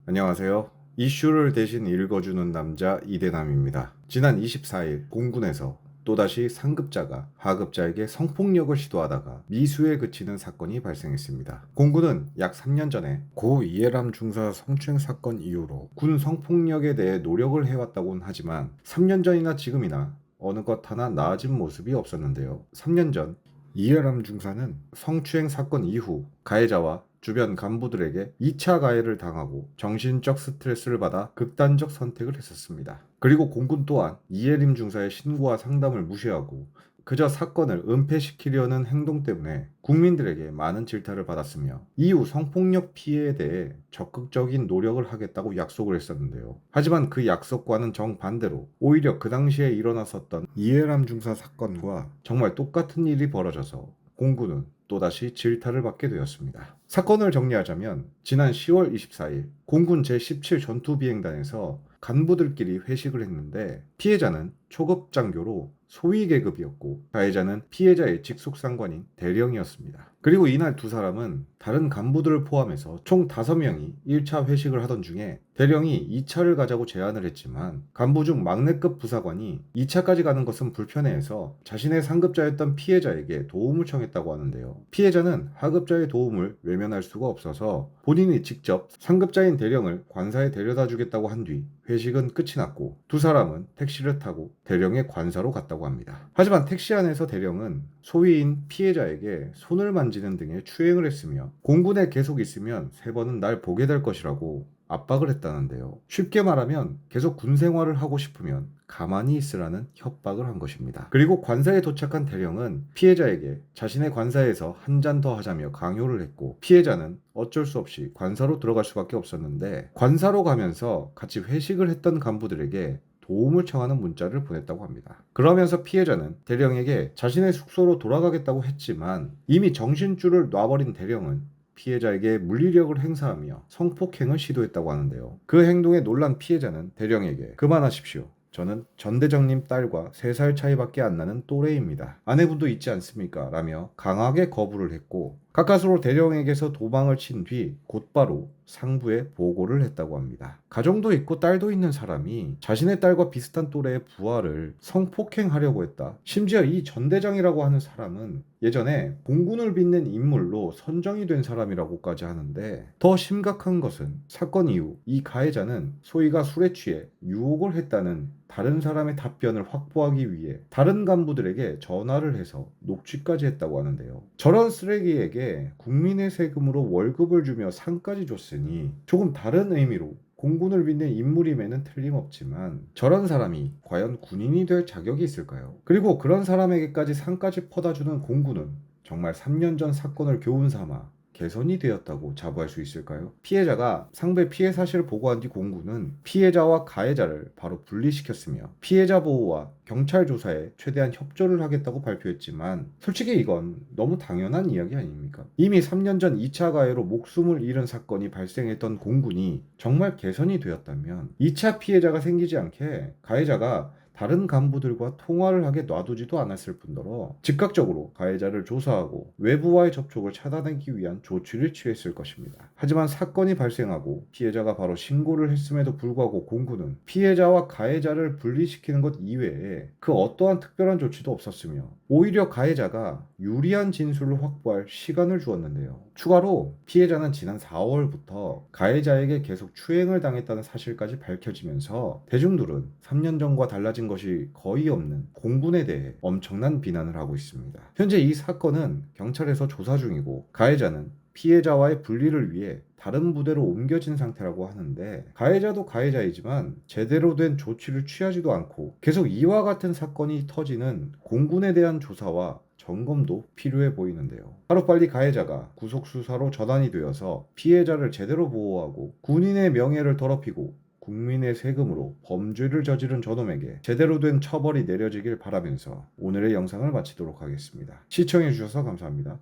안녕하세요. 이슈를 대신 읽어주는 남자 이대남입니다. 지난 24일 공군에서 또다시 상급자가 하급자에게 성폭력을 시도하다가 미수에 그치는 사건이 발생했습니다. 공군은 약 3년 전에 고 이해람 중사 성추행 사건 이후로 군 성폭력에 대해 노력을 해왔다고는 하지만 3년 전이나 지금이나 어느 것 하나 나아진 모습이 없었는데요. 3년 전 이해람 중사는 성추행 사건 이후 가해자와 주변 간부들에게 2차 가해를 당하고 정신적 스트레스를 받아 극단적 선택을 했었습니다. 그리고 공군 또한 이해림 중사의 신고와 상담을 무시하고 그저 사건을 은폐시키려는 행동 때문에 국민들에게 많은 질타를 받았으며 이후 성폭력 피해에 대해 적극적인 노력을 하겠다고 약속을 했었는데요. 하지만 그 약속과는 정반대로 오히려 그 당시에 일어났었던 이해람 중사 사건과 정말 똑같은 일이 벌어져서 공군은 또다시 질타를 받게 되었습니다. 사건을 정리하자면 지난 10월 24일 공군 제17 전투비행단에서 간부들끼리 회식을 했는데 피해자는 초급 장교로 소위 계급이었고 가해자는 피해자의 직속 상관인 대령이었습니다. 그리고 이날 두 사람은 다른 간부들을 포함해서 총 5명이 1차 회식을 하던 중에 대령이 2차를 가자고 제안을 했지만 간부 중 막내급 부사관이 2차까지 가는 것은 불편해해서 자신의 상급자였던 피해자에게 도움을 청했다고 하는데요. 피해자는 하급자의 도움을 외면할 수가 없어서 본인이 직접 상급자인 대령을 관사에 데려다 주겠다고 한 뒤 회식은 끝이 났고 두 사람은 택시를 타고 대령의 관사로 갔다고 합니다. 하지만 택시 안에서 대령은 소위인 피해자에게 손을 만지는 등의 추행을 했으며 공군에 계속 있으면 3번은 날 보게 될 것이라고 압박을 했다는데요. 쉽게 말하면 계속 군 생활을 하고 싶으면 가만히 있으라는 협박을 한 것입니다. 그리고 관사에 도착한 대령은 피해자에게 자신의 관사에서 한 잔 더 하자며 강요를 했고 피해자는 어쩔 수 없이 관사로 들어갈 수밖에 없었는데 관사로 가면서 같이 회식을 했던 간부들에게 도움을 청하는 문자를 보냈다고 합니다. 그러면서 피해자는 대령에게 자신의 숙소로 돌아가겠다고 했지만 이미 정신줄을 놔버린 대령은 피해자에게 물리력을 행사하며 성폭행을 시도했다고 하는데요. 그 행동에 놀란 피해자는 대령에게 그만하십시오. 저는 전 대장님 딸과 3살 차이밖에 안 나는 또래입니다. 아내분도 있지 않습니까? 라며 강하게 거부를 했고 가까스로 대령에게서 도망을 친 뒤 곧바로 상부에 보고를 했다고 합니다. 가정도 있고 딸도 있는 사람이 자신의 딸과 비슷한 또래의 부하를 성폭행하려고 했다. 심지어 이 전대장이라고 하는 사람은 예전에 공군을 빛낸 인물로 선정이 된 사람이라고까지 하는데 더 심각한 것은 사건 이후 이 가해자는 소희가 술에 취해 유혹을 했다는 다른 사람의 답변을 확보하기 위해 다른 간부들에게 전화를 해서 녹취까지 했다고 하는데요. 저런 쓰레기에게 국민의 세금으로 월급을 주며 상까지 줬으니 조금 다른 의미로 공군을 빛낸 인물임에는 틀림없지만 저런 사람이 과연 군인이 될 자격이 있을까요? 그리고 그런 사람에게까지 상까지 퍼다주는 공군은 정말 3년 전 사건을 교훈 삼아 개선이 되었다고 자부할 수 있을까요? 피해자가 상배 피해 사실을 보고한 뒤 공군은 피해자와 가해자를 바로 분리시켰으며 피해자 보호와 경찰 조사에 최대한 협조를 하겠다고 발표했지만 솔직히 이건 너무 당연한 이야기 아닙니까? 이미 3년 전 2차 가해로 목숨을 잃은 사건이 발생했던 공군이 정말 개선이 되었다면 2차 피해자가 생기지 않게 가해자가 다른 간부들과 통화를 하게 놔두지도 않았을 뿐더러 즉각적으로 가해자를 조사하고 외부와의 접촉을 차단하기 위한 조치를 취했을 것입니다. 하지만 사건이 발생하고 피해자가 바로 신고를 했음에도 불구하고 공군은 피해자와 가해자를 분리시키는 것 이외에 그 어떠한 특별한 조치도 없었으며 오히려 가해자가 유리한 진술을 확보할 시간을 주었는데요. 추가로 피해자는 지난 4월부터 가해자에게 계속 추행을 당했다는 사실까지 밝혀지면서 대중들은 3년 전과 달라진 것이 거의 없는 공군에 대해 엄청난 비난을 하고 있습니다. 현재 이 사건은 경찰에서 조사 중이고 가해자는 피해자와의 분리를 위해 다른 부대로 옮겨진 상태라고 하는데 가해자도 가해자이지만 제대로 된 조치를 취하지도 않고 계속 이와 같은 사건이 터지는 공군에 대한 조사와 점검도 필요해 보이는데요. 하루빨리 가해자가 구속수사로 전환이 되어서 피해자를 제대로 보호하고 군인의 명예를 더럽히고 국민의 세금으로 범죄를 저지른 저놈에게 제대로 된 처벌이 내려지길 바라면서 오늘의 영상을 마치도록 하겠습니다. 시청해주셔서 감사합니다.